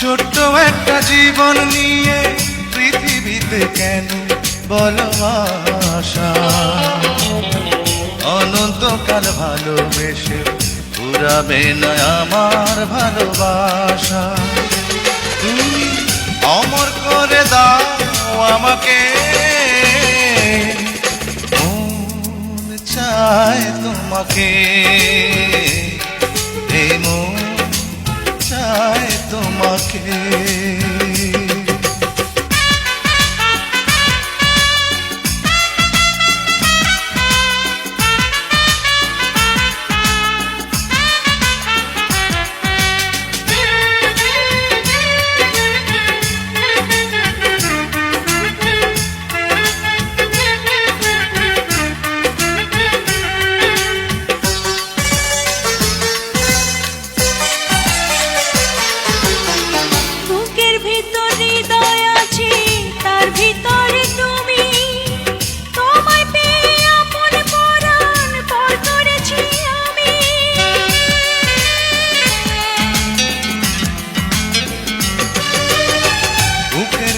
ছোট্ট একটা জীবন নিয়ে পৃথিবীতে কেন বলো আশা? অনন্তকাল ভালোবেসে পুরাবে না আমার ভালোবাসা। তুমি অমর করে দাও আমাকে, মন চায় তোমাকে, এই মন চায় তোমাকে।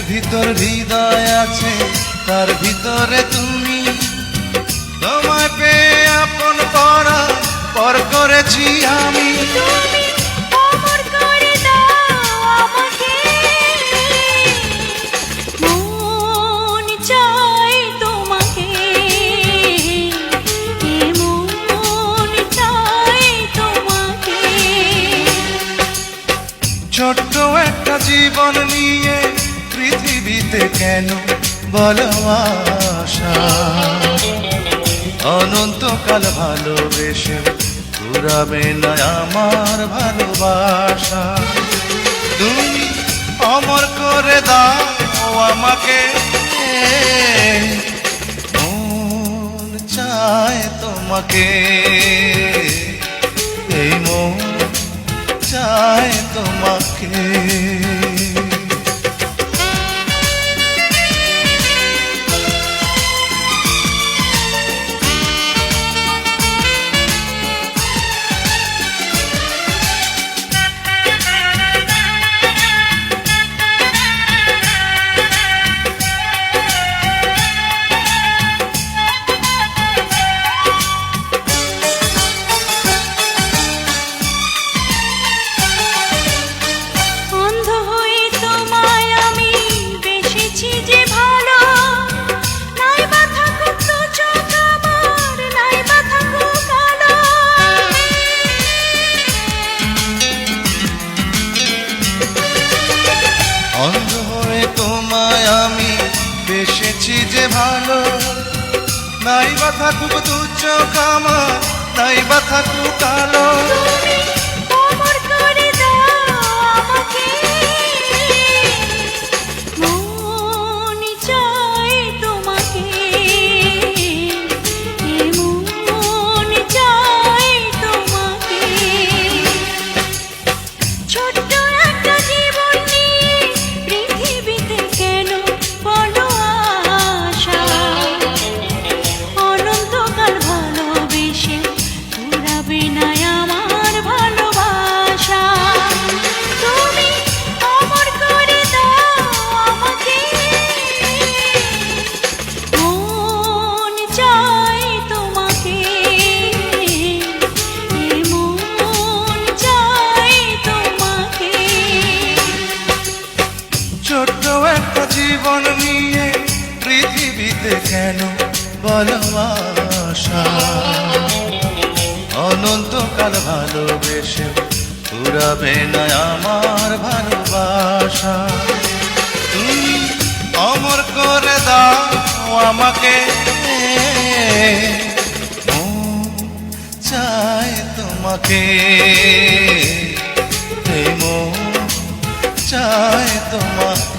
ভিতর হৃদয় আছে, তার ভিতরে তুমি, তোমায় পেয়ে আপন পরাণ পর করেছি আমি। অমর করে দাও আমাকে, মন চায় তোমাকে, মন চায় তোমাকে। ছোট্ট একটা জীবন নিয়ে পৃথিবীতে কেন বলো আশা? অনন্তকাল ভালোবেসে পুরাবে না আমার ভালোবাসা। তুমি অমর করে দাও আমাকে, মন চায় তোমাকে, এই মন চায় তোমাকে। অন্ধ হয়ে তোমায় আমি বেসেছি যে ভালো, নাই বা থাকুক দু চোখ আমার, নাই বা থাকুক কালো। অমর করে দাও আমাকে, মন চায় তোমাকে, মন চায় তোমাকে। ছোট্ট একটা জীবন নিয়ে পৃথিবীতে কেন বলো আশা? অনন্তকাল ভালোবেসে পুরাবে না আমার ভালোবাসা। তুমি অমর করে দাও আমাকে, মন চায় তোমাকে, মন চায় তোমাকে। ছোট্ট একটা জীবন নিয়ে পৃথিবীতে কেন বলো আশা? অনন্তকাল ভালোবেসে পুরাবে না আমার ভালোবাসা। তুমি অমর করে দাও আমাকে, মন চায় তোমাকে, এই মন চায় তোমাকে।